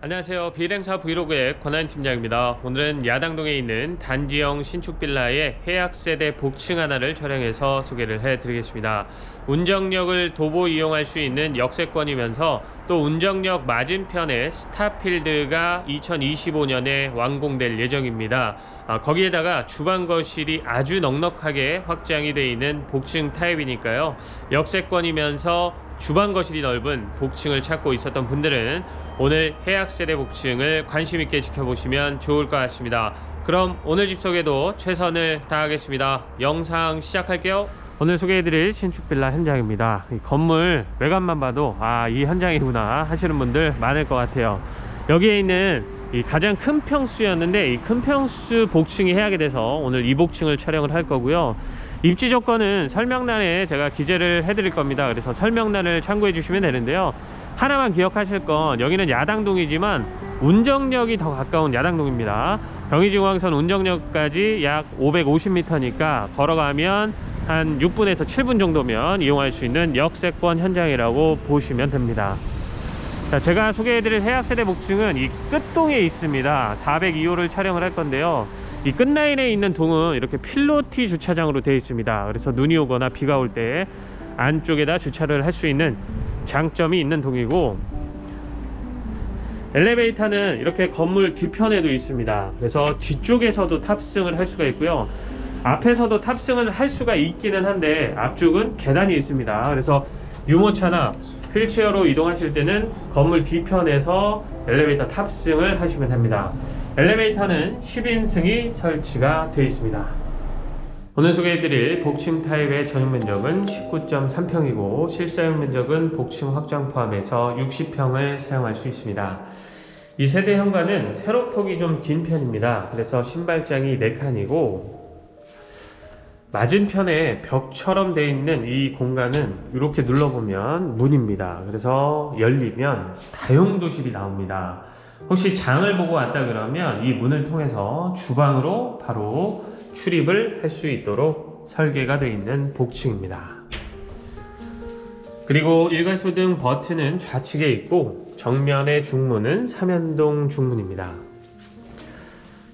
안녕하세요. 비일행사 브이로그의 권한 팀장입니다. 오늘은 야당동에 있는 단지형 신축 빌라의 해약세대 복층 하나를 촬영해서 소개를 해드리겠습니다. 운정역을 도보 이용할 수 있는 역세권이면서 또 운정역 맞은편에 스타필드가 2025년에 완공될 예정입니다. 거기에다가 주방 거실이 아주 넉넉하게 확장이 되어 있는 복층 타입이니까요. 역세권이면서 주방 거실이 넓은 복층을 찾고 있었던 분들은 오늘 해약세대 복층을 관심있게 지켜보시면 좋을 것 같습니다. 그럼 오늘 집 소개도 최선을 다하겠습니다. 영상 시작할게요. 오늘 소개해드릴 신축 빌라 현장입니다. 이 건물 외관만 봐도 이 현장이구나 하시는 분들 많을 것 같아요. 여기에 있는 이 가장 큰 평수였는데 이 큰 평수 복층이 해약이 돼서 오늘 이 복층을 촬영을 할 거고요. 입지 조건은 설명란에 제가 기재를 해드릴 겁니다. 그래서 설명란을 참고해 주시면 되는데요. 하나만 기억하실 건 여기는 야당동이지만 운정역이 더 가까운 야당동입니다. 경의중앙선 운정역까지 약 550m니까 걸어가면 한 6분에서 7분 정도면 이용할 수 있는 역세권 현장이라고 보시면 됩니다. 자, 제가 소개해드릴 해약세대 복층은 이 끝동에 있습니다. 402호를 촬영을 할 건데요. 이 끝라인에 있는 동은 이렇게 필로티 주차장으로 되어 있습니다. 그래서 눈이 오거나 비가 올 때 안쪽에다 주차를 할 수 있는 장점이 있는 동이고, 엘리베이터는 이렇게 건물 뒤편에도 있습니다. 그래서 뒤쪽에서도 탑승을 할 수가 있고요. 앞에서도 탑승을 할 수가 있기는 한데 앞쪽은 계단이 있습니다. 그래서 유모차나 휠체어로 이동하실 때는 건물 뒤편에서 엘리베이터 탑승을 하시면 됩니다. 엘리베이터는 10인승이 설치가 되어 있습니다. 오늘 소개해드릴 복층 타입의 전용 면적은 19.3평이고 실사용 면적은 복층 확장 포함해서 60평을 사용할 수 있습니다. 이 세대 현관은 세로폭이 좀 긴 편입니다. 그래서 신발장이 4칸이고 맞은편에 벽처럼 되어 있는 이 공간은 이렇게 눌러보면 문입니다. 그래서 열리면 다용도실이 나옵니다. 혹시 장을 보고 왔다 그러면 이 문을 통해서 주방으로 바로 출입을 할 수 있도록 설계가 되어 있는 복층입니다. 그리고 일괄소등 버튼은 좌측에 있고 정면의 중문은 삼연동 중문입니다.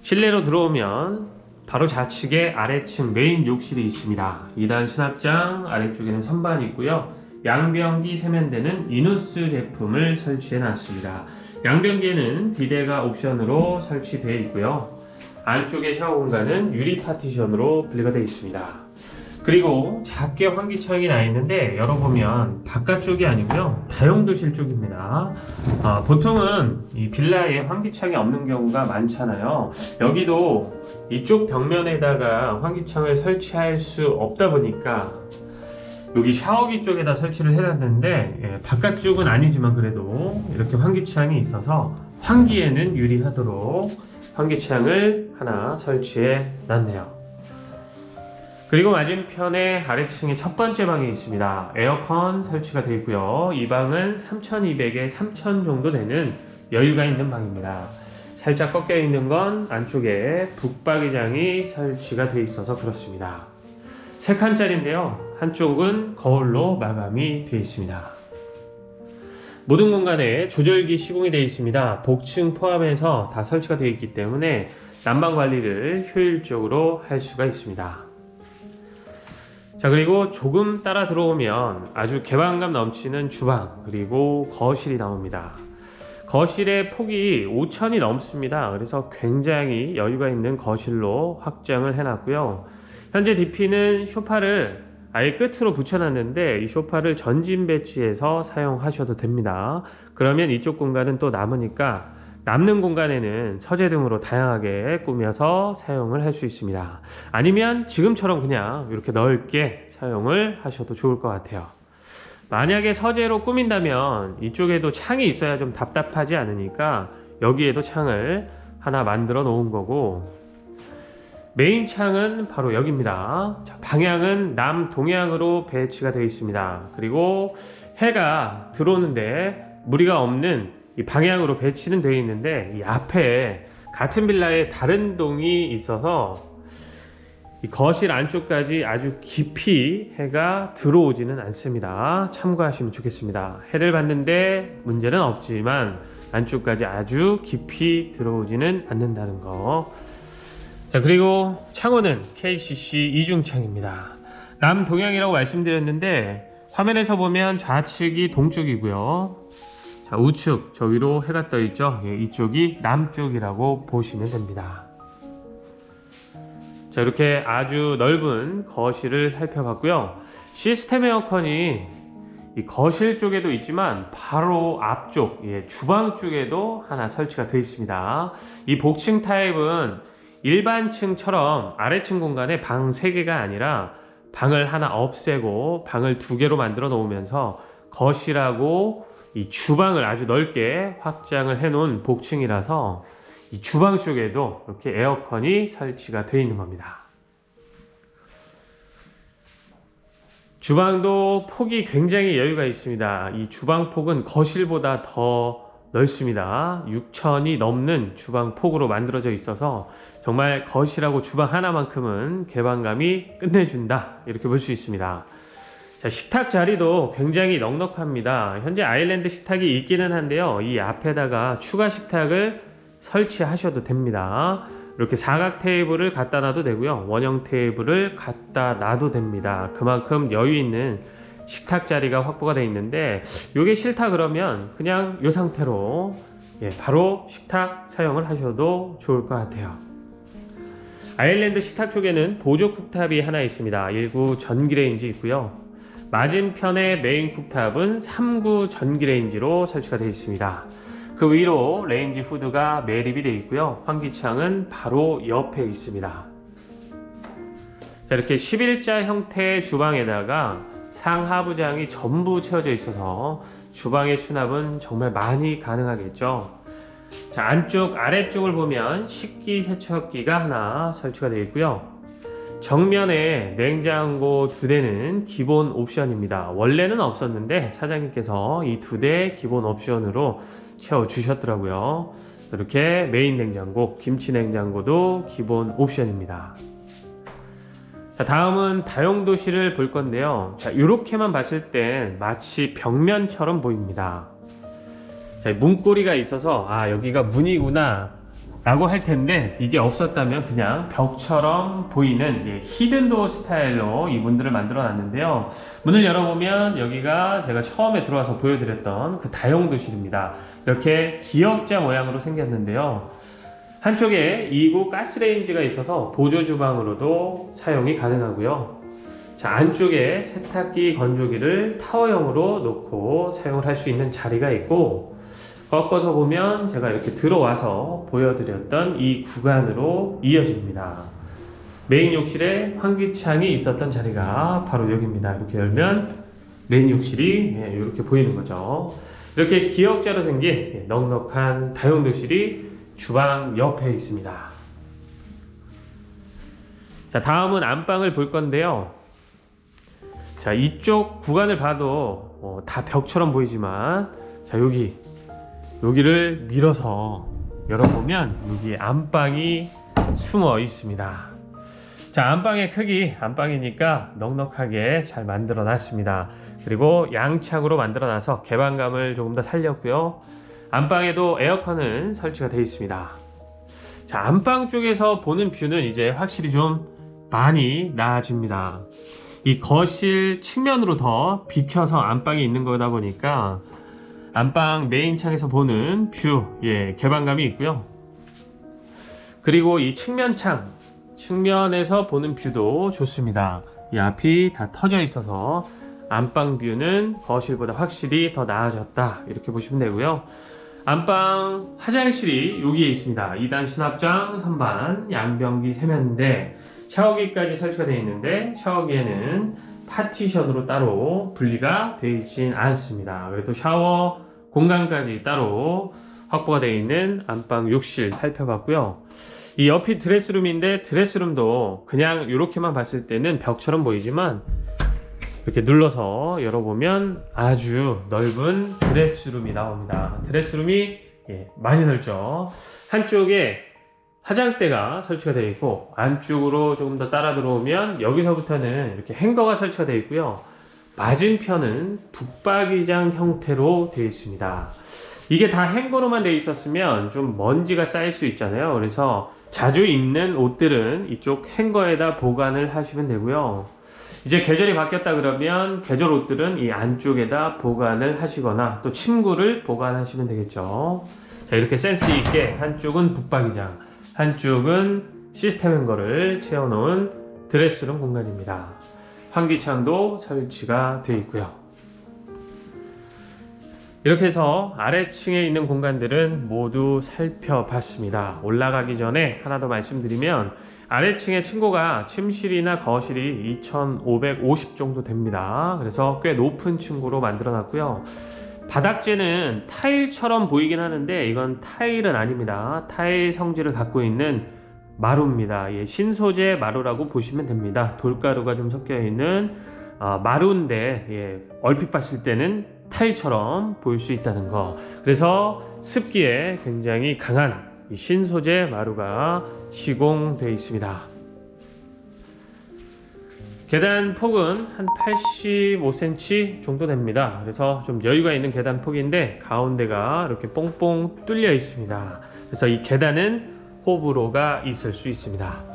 실내로 들어오면 바로 좌측에 아래층 메인 욕실이 있습니다. 2단 수납장, 아래쪽에는 선반이 있고요. 양변기 세면대는 이누스 제품을 설치해 놨습니다. 양변기에는 비데가 옵션으로 설치되어 있고요. 안쪽의 샤워 공간은 유리 파티션으로 분리가 되어 있습니다. 그리고 작게 환기창이 나 있는데 열어보면 바깥쪽이 아니고요, 다용도실 쪽입니다. 보통은 이 빌라에 환기창이 없는 경우가 많잖아요. 여기도 이쪽 벽면에다가 환기창을 설치할 수 없다 보니까 여기 샤워기 쪽에다 설치를 해놨는데 바깥쪽은 아니지만 그래도 이렇게 환기창이 있어서 환기에는 유리하도록 환기창을 하나 설치해 놨네요. 그리고 맞은편에 아래층에 첫 번째 방이 있습니다. 에어컨 설치가 되어 있고요. 이 방은 3200에 3000 정도 되는 여유가 있는 방입니다. 살짝 꺾여 있는 건 안쪽에 북박이장이 설치가 되어 있어서 그렇습니다. 3칸짜리인데요. 한쪽은 거울로 마감이 되어 있습니다. 모든 공간에 조절기 시공이 되어 있습니다. 복층 포함해서 다 설치가 되어 있기 때문에 난방 관리를 효율적으로 할 수가 있습니다. 자, 그리고 조금 따라 들어오면 아주 개방감 넘치는 주방 그리고 거실이 나옵니다. 거실의 폭이 5000이 넘습니다. 그래서 굉장히 여유가 있는 거실로 확장을 해놨고요. 현재 DP는 소파를 아예 끝으로 붙여놨는데 이 소파를 전진 배치해서 사용하셔도 됩니다. 그러면 이쪽 공간은 또 남으니까 남는 공간에는 서재 등으로 다양하게 꾸며서 사용을 할 수 있습니다. 아니면 지금처럼 그냥 이렇게 넓게 사용을 하셔도 좋을 것 같아요. 만약에 서재로 꾸민다면 이쪽에도 창이 있어야 좀 답답하지 않으니까 여기에도 창을 하나 만들어 놓은 거고, 메인 창은 바로 여기입니다. 자, 방향은 남동향으로 배치가 되어 있습니다. 그리고 해가 들어오는데 무리가 없는 이 방향으로 배치는 되어 있는데 이 앞에 같은 빌라에 다른 동이 있어서 이 거실 안쪽까지 아주 깊이 해가 들어오지는 않습니다. 참고하시면 좋겠습니다. 해를 받는데 문제는 없지만 안쪽까지 아주 깊이 들어오지는 않는다는 거. 자, 그리고 창호는 KCC 이중창입니다. 남동향이라고 말씀드렸는데 화면에서 보면 좌측이 동쪽이고요. 자, 우측 저 위로 해가 떠 있죠. 예, 이쪽이 남쪽이라고 보시면 됩니다. 자, 이렇게 아주 넓은 거실을 살펴봤고요. 시스템 에어컨이 이 거실 쪽에도 있지만 바로 앞쪽, 예, 주방 쪽에도 하나 설치가 되어 있습니다. 이 복층 타입은 일반층처럼 아래층 공간에 방 3개가 아니라 방을 하나 없애고 방을 2개로 만들어 놓으면서 거실하고 이 주방을 아주 넓게 확장을 해 놓은 복층이라서 이 주방 쪽에도 이렇게 에어컨이 설치가 되어 있는 겁니다. 주방도 폭이 굉장히 여유가 있습니다. 이 주방 폭은 거실보다 더 넓습니다. 6천이 넘는 주방 폭으로 만들어져 있어서 정말 거실하고 주방 하나만큼은 개방감이 끝내준다, 이렇게 볼 수 있습니다. 자, 식탁 자리도 굉장히 넉넉합니다. 현재 아일랜드 식탁이 있기는 한데요, 이 앞에다가 추가 식탁을 설치하셔도 됩니다. 이렇게 사각 테이블을 갖다 놔도 되고요, 원형 테이블을 갖다 놔도 됩니다. 그만큼 여유 있는 식탁 자리가 확보가 되어 있는데, 이게 싫다 그러면 그냥 이 상태로, 예, 바로 식탁 사용을 하셔도 좋을 것 같아요. 아일랜드 식탁 쪽에는 보조 쿡탑이 하나 있습니다. 1구 전기레인지 있고요, 맞은편에 메인 쿡탑은 3구 전기레인지로 설치가 되어 있습니다. 그 위로 레인지 후드가 매립이 되어 있고요, 환기창은 바로 옆에 있습니다. 자, 이렇게 11자 형태의 주방에다가 상하부장이 전부 채워져 있어서 주방의 수납은 정말 많이 가능하겠죠. 자, 안쪽 아래쪽을 보면 식기세척기가 하나 설치가 되어 있고요, 정면에 냉장고 2대는 기본 옵션입니다. 원래는 없었는데 사장님께서 이 2대 기본 옵션으로 채워주셨더라고요. 이렇게 메인 냉장고, 김치 냉장고도 기본 옵션입니다. 자, 다음은 다용도실을 볼 건데요. 자, 이렇게만 봤을 땐 마치 벽면처럼 보입니다. 자, 문고리가 있어서 여기가 문이구나 라고 할 텐데, 이게 없었다면 그냥 벽처럼 보이는, 예, 히든도어 스타일로 이 문들을 만들어 놨는데요. 문을 열어보면 여기가 제가 처음에 들어와서 보여드렸던 그 다용도실입니다. 이렇게 기역자 모양으로 생겼는데요, 한쪽에 2구 가스레인지가 있어서 보조 주방으로도 사용이 가능하고요. 자, 안쪽에 세탁기, 건조기를 타워형으로 놓고 사용을 할 수 있는 자리가 있고, 꺾어서 보면 제가 이렇게 들어와서 보여드렸던 이 구간으로 이어집니다. 메인 욕실에 환기창이 있었던 자리가 바로 여기입니다. 이렇게 열면 메인 욕실이, 예, 이렇게 보이는 거죠. 이렇게 기역자로 생긴, 예, 넉넉한 다용도실이 주방 옆에 있습니다. 자, 다음은 안방을 볼 건데요. 자, 이쪽 구간을 봐도 다 벽처럼 보이지만, 자, 여기를 밀어서 열어보면 여기 안방이 숨어 있습니다. 자, 안방의 크기, 안방이니까 넉넉하게 잘 만들어 놨습니다. 그리고 양창으로 만들어 놔서 개방감을 조금 더 살렸고요, 안방에도 에어컨은 설치가 되어 있습니다. 자, 안방 쪽에서 보는 뷰는 이제 확실히 좀 많이 나아집니다. 이 거실 측면으로 더 비켜서 안방이 있는 거다 보니까 안방 메인 창에서 보는 뷰, 예, 개방감이 있고요. 그리고 이 측면창, 측면에서 보는 뷰도 좋습니다. 이 앞이 다 터져 있어서 안방 뷰는 거실보다 확실히 더 나아졌다, 이렇게 보시면 되고요. 안방 화장실이 여기에 있습니다. 2단 수납장, 선반, 양변기, 세면대, 샤워기까지 설치가 되어 있는데, 샤워기에는 파티션으로 따로 분리가 되어 있진 않습니다. 그래도 샤워 공간까지 따로 확보가 되어 있는 안방 욕실 살펴봤고요. 이 옆이 드레스룸인데, 드레스룸도 그냥 이렇게만 봤을 때는 벽처럼 보이지만 이렇게 눌러서 열어보면 아주 넓은 드레스룸이 나옵니다. 드레스룸이, 예, 많이 넓죠. 한쪽에 화장대가 설치가 되어 있고, 안쪽으로 조금 더 따라 들어오면 여기서부터는 이렇게 행거가 설치가 되어 있고요, 맞은편은 북박이장 형태로 되어 있습니다. 이게 다 행거로만 돼 있었으면 좀 먼지가 쌓일 수 있잖아요. 그래서 자주 입는 옷들은 이쪽 행거에다 보관을 하시면 되고요. 이제 계절이 바뀌었다 그러면 계절 옷들은 이 안쪽에다 보관을 하시거나 또 침구를 보관하시면 되겠죠. 자, 이렇게 센스 있게 한쪽은 붙박이장, 한쪽은 시스템 행거를 채워놓은 드레스룸 공간입니다. 환기창도 설치가 되어 있고요. 이렇게 해서 아래층에 있는 공간들은 모두 살펴봤습니다. 올라가기 전에 하나 더 말씀드리면 아래층의 층고가 침실이나 거실이 2550 정도 됩니다. 그래서 꽤 높은 층고로 만들어 놨고요. 바닥재는 타일처럼 보이긴 하는데 이건 타일은 아닙니다. 타일 성질을 갖고 있는 마루입니다. 예, 신소재 마루라고 보시면 됩니다. 돌가루가 좀 섞여 있는 마루인데, 예, 얼핏 봤을 때는 타일처럼 보일 수 있다는 거. 그래서 습기에 굉장히 강한 이 신소재 마루가 시공되어 있습니다. 계단 폭은 한 85cm 정도 됩니다. 그래서 좀 여유가 있는 계단 폭인데 가운데가 이렇게 뽕뽕 뚫려 있습니다. 그래서 이 계단은 호불호가 있을 수 있습니다.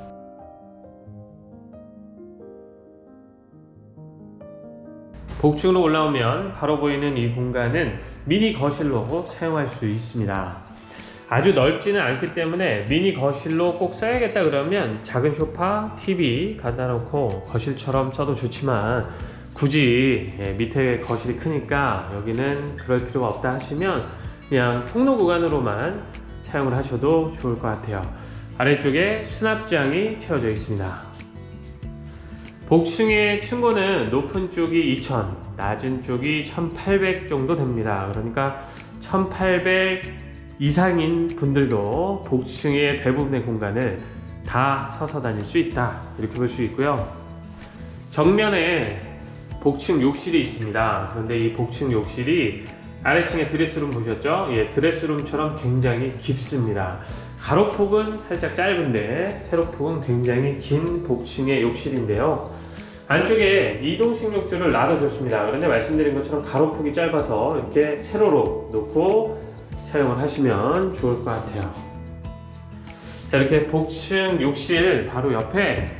복층으로 올라오면 바로 보이는 이 공간은 미니 거실로 사용할 수 있습니다. 아주 넓지는 않기 때문에 미니 거실로 꼭 써야겠다 그러면 작은 소파, TV 갖다 놓고 거실처럼 써도 좋지만 굳이 밑에 거실이 크니까 여기는 그럴 필요가 없다 하시면 그냥 통로 구간으로만 사용을 하셔도 좋을 것 같아요. 아래쪽에 수납장이 채워져 있습니다. 복층의 층고는 높은 쪽이 2000, 낮은 쪽이 1800 정도 됩니다. 그러니까 1800 이상인 분들도 복층의 대부분의 공간을 다 서서 다닐 수 있다, 이렇게 볼 수 있고요. 정면에 복층 욕실이 있습니다. 그런데 이 복층 욕실이 아래층에 드레스룸 보셨죠? 예, 드레스룸처럼 굉장히 깊습니다. 가로폭은 살짝 짧은데 세로폭은 굉장히 긴 복층의 욕실인데요. 안쪽에 이동식 욕조를 놔둬줬습니다. 그런데 말씀드린 것처럼 가로폭이 짧아서 이렇게 세로로 놓고 사용을 하시면 좋을 것 같아요. 자, 이렇게 복층 욕실 바로 옆에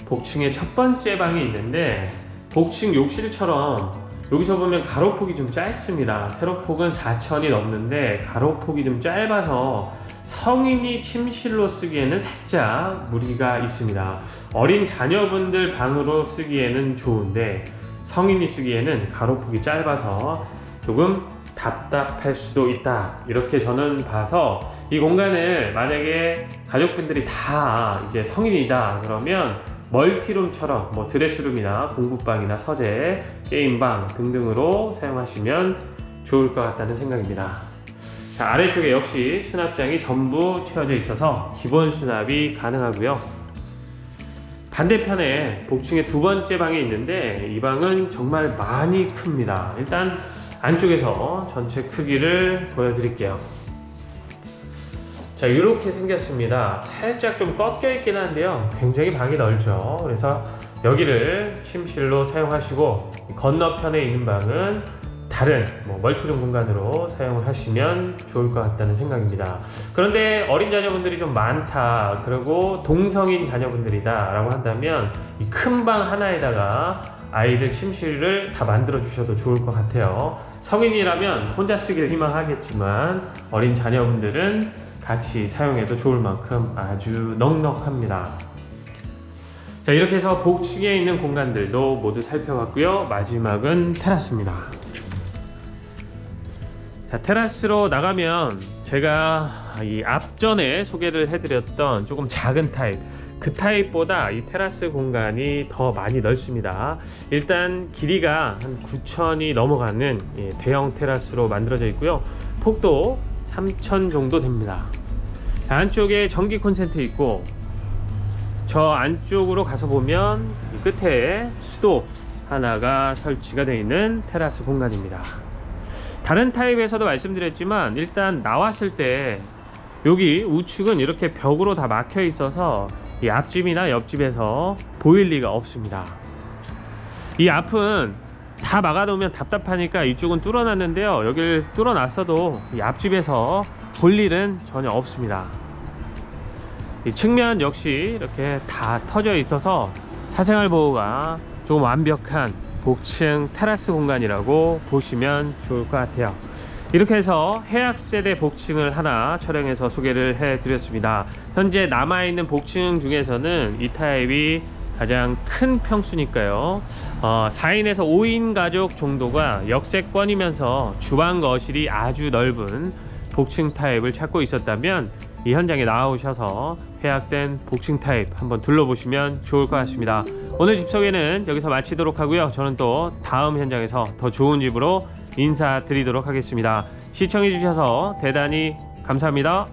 복층의 첫 번째 방이 있는데 복층 욕실처럼 여기서 보면 가로폭이 좀 짧습니다. 세로폭은 4000이 넘는데 가로폭이 좀 짧아서 성인이 침실로 쓰기에는 살짝 무리가 있습니다. 어린 자녀분들 방으로 쓰기에는 좋은데 성인이 쓰기에는 가로폭이 짧아서 조금 답답할 수도 있다, 이렇게 저는 봐서 이 공간을 만약에 가족분들이 다 이제 성인이다 그러면 멀티룸처럼 뭐 드레스룸이나 공부방이나 서재, 게임방 등등으로 사용하시면 좋을 것 같다는 생각입니다. 자, 아래쪽에 역시 수납장이 전부 채워져 있어서 기본 수납이 가능하고요. 반대편에 복층의 두 번째 방이 있는데 이 방은 정말 많이 큽니다. 일단 안쪽에서 전체 크기를 보여드릴게요. 자, 이렇게 생겼습니다. 살짝 좀 꺾여 있긴 한데요, 굉장히 방이 넓죠. 그래서 여기를 침실로 사용하시고 건너편에 있는 방은 다른 멀티룸 공간으로 사용을 하시면 좋을 것 같다는 생각입니다. 그런데 어린 자녀분들이 좀 많다, 그리고 동성인 자녀분들이다 라고 한다면 이 큰 방 하나에다가 아이들 침실을 다 만들어 주셔도 좋을 것 같아요. 성인이라면 혼자 쓰기를 희망하겠지만 어린 자녀분들은 같이 사용해도 좋을 만큼 아주 넉넉합니다. 자, 이렇게 해서 복층에 있는 공간들도 모두 살펴봤고요. 마지막은 테라스입니다. 자, 테라스로 나가면 제가 이 앞전에 소개를 해드렸던 조금 작은 타입, 그 타입보다 이 테라스 공간이 더 많이 넓습니다. 일단 길이가 한 9000이 넘어가는 대형 테라스로 만들어져 있고요. 폭도 3000 정도 됩니다. 자, 안쪽에 전기 콘센트 있고 저 안쪽으로 가서 보면 이 끝에 수도 하나가 설치가 되어 있는 테라스 공간입니다. 다른 타입에서도 말씀드렸지만 일단 나왔을 때 여기 우측은 이렇게 벽으로 다 막혀 있어서 이 앞집이나 옆집에서 보일 리가 없습니다. 이 앞은 다 막아놓으면 답답하니까 이쪽은 뚫어놨는데요. 여길 뚫어놨어도 이 앞집에서 볼 일은 전혀 없습니다. 이 측면 역시 이렇게 다 터져 있어서 사생활 보호가 좀 완벽한 복층 테라스 공간이라고 보시면 좋을 것 같아요. 이렇게 해서 해악세대 복층을 하나 촬영해서 소개를 해 드렸습니다. 현재 남아있는 복층 중에서는 이 타입이 가장 큰 평수니까요. 4인에서 5인 가족 정도가 역세권이면서 주방 거실이 아주 넓은 복층 타입을 찾고 있었다면 이 현장에 나오셔서 해악된 복층 타입 한번 둘러보시면 좋을 것 같습니다. 오늘 집 소개는 여기서 마치도록 하고요. 저는 또 다음 현장에서 더 좋은 집으로 인사드리도록 하겠습니다. 시청해 주셔서 대단히 감사합니다.